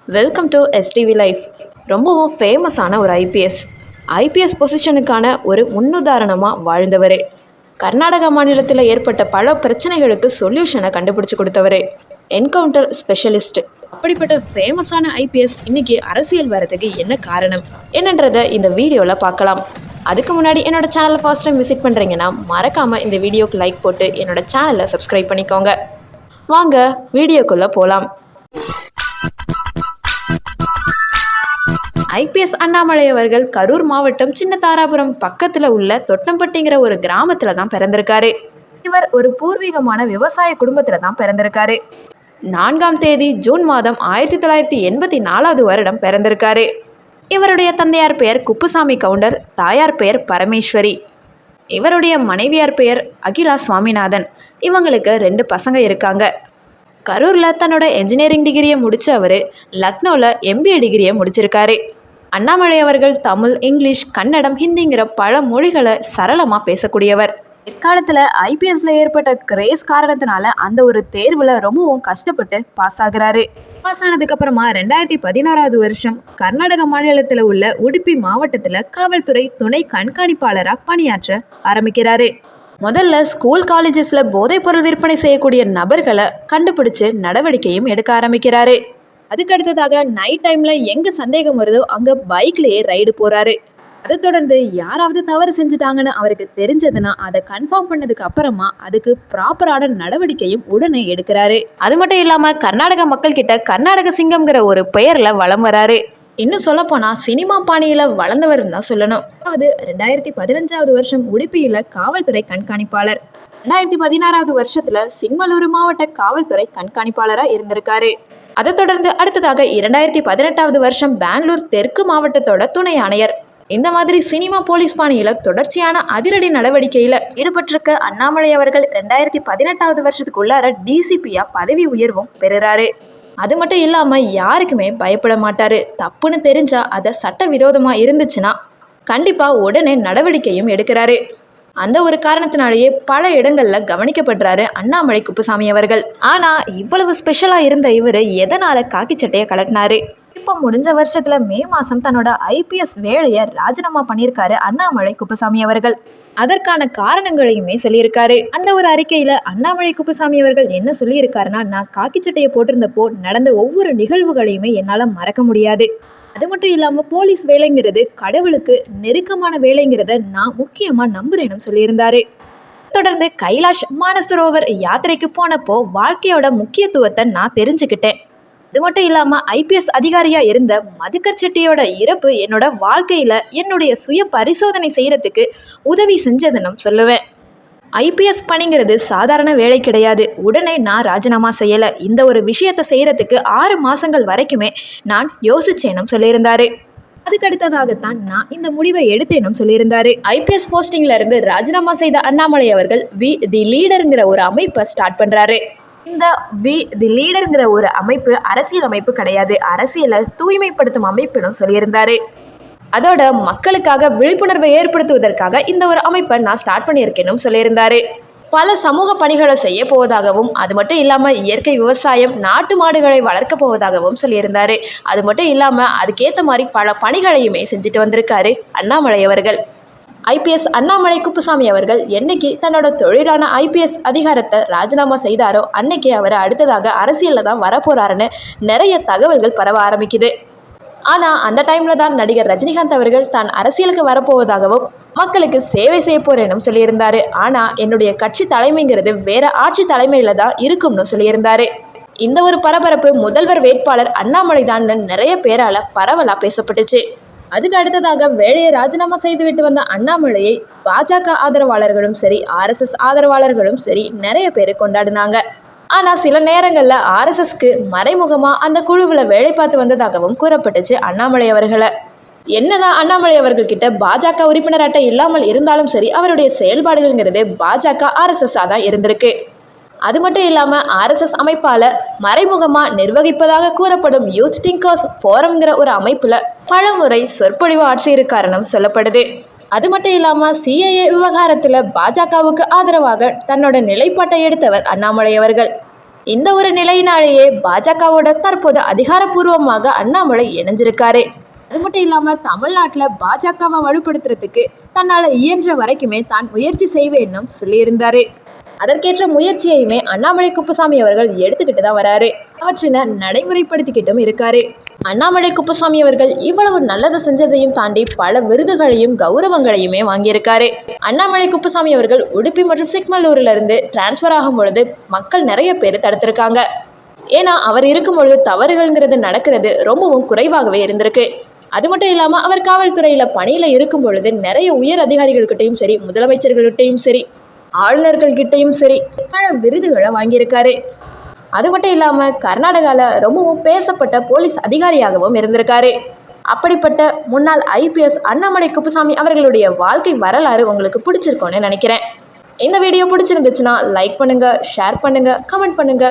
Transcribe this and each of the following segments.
Welcome to STV life. ரொம்பவும் ஃபேமஸான ஒரு ஐபிஎஸ் பொசிஷனுக்கான ஒரு முன்னுதாரணமாக வாழ்ந்தவர். கர்நாடகா மாநிலத்தில் ஏற்பட்ட பல பிரச்சனைகளுக்கு சொல்யூஷனை கண்டுபிடிச்சி கொடுத்தவர். Encounter specialist. அப்படிப்பட்ட ஃபேமஸான ஐபிஎஸ் இன்னைக்கு அரசியல் வரதுக்கு என்ன காரணம் என்னன்றதை இந்த வீடியோவில் பார்க்கலாம். அதுக்கு முன்னாடி என்னோட சேனலை ஃபர்ஸ்ட் டைம் விசிட் பண்ணுறீங்கன்னா மறக்காமல் இந்த வீடியோக்கு லைக் போட்டு என்னோட சேனலை சப்ஸ்கிரைப் பண்ணிக்கோங்க. வாங்க வீடியோக்குள்ளே போகலாம். ஐபிஎஸ் அண்ணாமலை அவர்கள் கரூர் மாவட்டம் சின்ன தாராபுரம் பக்கத்தில் உள்ள தொட்டம்பட்டிங்கிற ஒரு கிராமத்தில் தான் பிறந்திருக்காரு. இவர் ஒரு பூர்வீகமான விவசாய குடும்பத்தில் தான் பிறந்திருக்காரு. 4ஆம் தேதி ஜூன் மாதம் 1984 வருடம் பிறந்திருக்காரு. இவருடைய தந்தையார் பெயர் குப்புசாமி கவுண்டர், தாயார் பெயர் பரமேஸ்வரி. இவருடைய மனைவியார் பெயர் அகிலா சுவாமிநாதன். இவங்களுக்கு 2 பசங்க இருக்காங்க. கரூரில் தன்னோட என்ஜினியரிங் டிகிரியை முடித்த அவர் லக்னோவில் எம்பிஏ டிகிரியை முடிச்சிருக்காரு. அண்ணாமலை அவர்கள் தமிழ், இங்கிலீஷ், கன்னடம், ஹிந்திங்கிற பல மொழிகளை சரளமாக பேசக்கூடியவர். பிற்காலத்தில் ஐபிஎஸ்ல ஏற்பட்ட கிரேஸ் காரணத்தினால அந்த ஒரு தேர்வில் ரொம்பவும் கஷ்டப்பட்டு பாஸ் ஆகுறாரு. பாஸ் ஆனதுக்கு அப்புறமா 2011 வருஷம் கர்நாடக மாநிலத்தில் உள்ள உடுப்பி மாவட்டத்தில் காவல்துறை துணை கண்காணிப்பாளராக பணியாற்ற ஆரம்பிக்கிறாரு. முதல்ல ஸ்கூல் காலேஜஸில் போதைப்பொருள் விற்பனை செய்யக்கூடிய நபர்களை கண்டுபிடிச்சு நடவடிக்கையும் எடுக்க ஆரம்பிக்கிறாரு. அதுக்கு அடுத்ததாக நைட் டைமில் எங்கே சந்தேகம் வருதோ அங்கே பைக்லேயே ரைடு போகிறாரு. அதை தொடர்ந்து யாராவது தவறு செஞ்சுட்டாங்கன்னு அவருக்கு தெரிஞ்சதுன்னா அதை கன்ஃபார்ம் பண்ணதுக்கு அப்புறமா அதுக்கு ப்ராப்பரான நடவடிக்கையும் உடனே எடுக்கிறாரு. அது மட்டும் இல்லாமல் கர்நாடக மக்கள் கிட்ட கர்நாடக சிங்கம்ங்கிற ஒரு பெயரில் வலம் வராரு. இன்னும் சொல்லப்போனால் சினிமா பாணியில் வளர்ந்தவர்னு தான் சொல்லணும். அதாவது 2015 வருஷம் உடுப்பியில் காவல்துறை கண்காணிப்பாளர், 2016 வருஷத்தில் சிங்மலூரு மாவட்ட காவல்துறை கண்காணிப்பாளராக இருந்திருக்காரு. அதை தொடர்ந்து அடுத்ததாக 2018 வருஷம் பெங்களூர் தெற்கு மாவட்டத்தோட துணை ஆணையர். இந்த மாதிரி சினிமா போலீஸ் பாணியில் தொடர்ச்சியான அதிரடி நடவடிக்கையில் ஈடுபட்டிருக்க அண்ணாமலை அவர்கள் 2018 வருஷத்துக்குள்ளார டிசிபியா பதவி உயர்வும் பெறுறாரு. அது மட்டும் இல்லாமல் யாருக்குமே பயப்பட மாட்டார். தப்புன்னு தெரிஞ்சால் அதை சட்டவிரோதமாக இருந்துச்சுன்னா கண்டிப்பாக உடனே நடவடிக்கையும் எடுக்கிறாரு. அந்த ஒரு காரணத்தினாலேயே பல இடங்களில் கவனிக்கப்படுறாரு அண்ணாமலை குப்புசாமி அவர்கள். ஆனால் இவ்வளவு ஸ்பெஷலாக இருந்த இவர் எதனால் காக்கி சட்டையை கலட்டினாரு? இப்போ முடிஞ்ச வருஷத்தில் மே மாதம் தன்னோட ஐபிஎஸ் வேலையை ராஜினாமா பண்ணியிருக்காரு அண்ணாமலை குப்புசாமி அவர்கள். அதற்கான காரணங்களையுமே சொல்லியிருக்காரு. அந்த ஒரு அறிக்கையில் அண்ணாமலை குப்புசாமி அவர்கள் என்ன சொல்லியிருக்காருன்னா, நான் காக்கி சட்டையை போட்டிருந்தப்போ நடந்த ஒவ்வொரு நிகழ்வுகளையுமே என்னால் மறக்க முடியாது. அது மட்டும் இல்லாமல் போலீஸ் வேலைங்கிறது கடவுளுக்கு நெருக்கமான வேலைங்கிறத நான் முக்கியமாக நம்புறேன்னு சொல்லியிருந்தாரு. தொடர்ந்து கைலாஷ் மானசரோவர் யாத்திரைக்கு போனப்போ வாழ்க்கையோட முக்கியத்துவத்தை நான் தெரிஞ்சுக்கிட்டேன். இது மட்டும் இல்லாமல் ஐபிஎஸ் அதிகாரியாக இருந்த மதுக்கர் செட்டியோட இறப்பு என்னோட வாழ்க்கையில் என்னுடைய சுய பரிசோதனை செய்கிறதுக்கு உதவி செஞ்சதுன்னு சொல்லுவேன். ஐபிஎஸ் பணிங்கிறது சாதாரண வேலை கிடையாது. உடனே நான் ராஜினாமா செய்யலை. இந்த ஒரு விஷயத்தை செய்கிறதுக்கு 6 மாதங்கள் வரைக்குமே நான் யோசிச்சேனும் சொல்லியிருந்தாரு. அதுக்கடுத்ததாகத்தான் நான் இந்த முடிவை எடுத்தேனும் சொல்லியிருந்தாரு. ஐபிஎஸ் போஸ்டிங்ல இருந்து ராஜினாமா செய்த அண்ணாமலை அவர்கள் தி லீடருங்கிற ஒரு அமைப்பை ஸ்டார்ட் பண்ணுறாரு. இந்த தி லீடருங்கிற ஒரு அமைப்பு அரசியல் அமைப்பு கிடையாது, அரசியலை தூய்மைப்படுத்தும் அமைப்புன்னு சொல்லியிருந்தாரு. அதோட மக்களுக்காக விழிப்புணர்வை ஏற்படுத்துவதற்காக இந்த ஒரு அமைப்பை நான் ஸ்டார்ட் பண்ணியிருக்கேன்னு சொல்லியிருந்தாரு. பல சமூக பணிகளை செய்ய போவதாகவும், அது மட்டும் இல்லாமல் இயற்கை விவசாயம், நாட்டு மாடுகளை வளர்க்க போவதாகவும் சொல்லியிருந்தாரு. அது மட்டும் இல்லாமல் அதுக்கேற்ற மாதிரி பல பணிகளையுமே செஞ்சுட்டு வந்திருக்காரு அண்ணாமலை அவர்கள். ஐபிஎஸ் அண்ணாமலை குப்புசாமி அவர்கள் என்னைக்கு தன்னோட தொழிலான ஐபிஎஸ் அதிகாரத்தை ராஜினாமா செய்தாரோ அன்னைக்கு அவர் அடுத்ததாக அரசியலில் தான் வரப்போறாருன்னு நிறைய தகவல்கள் பரவ ஆரம்பிக்குது. ஆனால் அந்த டைமில் தான் நடிகர் ரஜினிகாந்த் அவர்கள் தான் அரசியலுக்கு வரப்போவதாகவும் மக்களுக்கு சேவை செய்ய போறேன்னு சொல்லியிருந்தாரு. ஆனால் என்னுடைய கட்சி தலைமைங்கிறது வேற ஆட்சி தலைமையில தான் இருக்கும்னு சொல்லியிருந்தாரு. இந்த ஒரு பரபரப்பு முதல்வர் வேட்பாளர் அண்ணாமலை தான் நிறைய பேரால பரவலாக பேசப்பட்டுச்சு. அதுக்கு அடுத்ததாக வேலையை ராஜினாமா செய்துவிட்டு வந்த அண்ணாமலையை பாஜக ஆதரவாளர்களும் சரி, ஆர்எஸ்எஸ் ஆதரவாளர்களும் சரி நிறைய பேர் கொண்டாடினாங்க. ஆனால் சில நேரங்களில் ஆர்எஸ்எஸ்க்கு மறைமுகமாக அந்த குழுவில் வேலை பார்த்து வந்ததாகவும் கூறப்பட்டுச்சு அண்ணாமலை அவர்களை. என்னதான் அண்ணாமலை அவர்கள்கிட்ட பாஜக உறுப்பினர் அட்டை இல்லாமல் இருந்தாலும் சரி, அவருடைய செயல்பாடுகள்ங்கிறது பாஜக ஆர்எஸ்எஸ்ஸாக தான் இருந்திருக்கு. அது மட்டும் இல்லாமல் ஆர்எஸ்எஸ் அமைப்பால் மறைமுகமாக நிர்வகிப்பதாக கூறப்படும் யூத் திங்கர்ஸ் ஃபோரம்ங்கிற ஒரு அமைப்பில் பலமுறை சொற்பொழிவு ஆற்றியிருக்காருன்னு சொல்லப்படுது. அது மட்டும் இல்லாமல் சிஏஏ விவகாரத்தில் பாஜகவுக்கு ஆதரவாக தன்னோட நிலைப்பாட்டை எடுத்தவர் அண்ணாமலை அவர்கள். இந்த ஒரு நிலையினாலேயே பாஜகவோட தற்போது அதிகாரப்பூர்வமாக அண்ணாமலை இணைஞ்சிருக்காரு. அது மட்டும் இல்லாம தமிழ்நாட்டில் பாஜகவை வலுப்படுத்துறதுக்கு தன்னால இயன்ற வரைக்குமே தான் முயற்சி செய்வேன்னு சொல்லியிருந்தாரு. அதற்கேற்ற முயற்சியையுமே அண்ணாமலை குப்புசாமி அவர்கள் எடுத்துக்கிட்டு தான் வராரு. அவற்றினை நடைமுறைப்படுத்திக்கிட்டும் இருக்காரு. அண்ணாமலை குப்புசாமி அவர்கள் இவ்வளவு நல்லதை செஞ்சதையும் தாண்டி பல விருதுகளையும் கௌரவங்களையுமே வாங்கியிருக்காரு. அண்ணாமலை குப்புசாமி அவர்கள் உடுப்பி மற்றும் சிக்மல்லூர்ல இருந்து டிரான்ஸ்ஃபர் ஆகும் பொழுது மக்கள் நிறைய பேர் தடுத்திருக்காங்க. ஏன்னா அவர் இருக்கும் பொழுது தவறுகள்ங்கிறது நடக்கிறது ரொம்பவும் குறைவாகவே இருந்திருக்கு. அது மட்டும் இல்லாமல் அவர் காவல்துறையில் பணியில் இருக்கும் பொழுது நிறைய உயர் அதிகாரிகள்கிட்டையும் சரி, முதலமைச்சர்கள்கிட்டையும் சரி, ஆளுநர்கள்கிட்டையும் சரி பல விருதுகளை வாங்கியிருக்காரு. அது மட்டும் இல்லாமல் கர்நாடகாவில் ரொம்பவும் பேசப்பட்ட போலீஸ் அதிகாரியாகவும் இருந்திருக்காரு. அப்படிப்பட்ட முன்னாள் IPS அண்ணாமலை குப்புசாமி அவர்களுடைய வாழ்க்கை வரலாறு உங்களுக்கு பிடிச்சிருக்கோன்னு நினைக்கிறேன். இந்த வீடியோ பிடிச்சிருந்துச்சுன்னா லைக் பண்ணுங்க, ஷேர் பண்ணுங்க, கமெண்ட் பண்ணுங்க.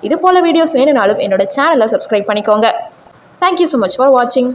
இது போல வீடியோஸ் வேணும்னாலும் என்னோட சேனலை சப்ஸ்கிரைப் பண்ணிக்கோங்க. தேங்க்யூ ஸோ மச் ஃபார் வாட்சிங்.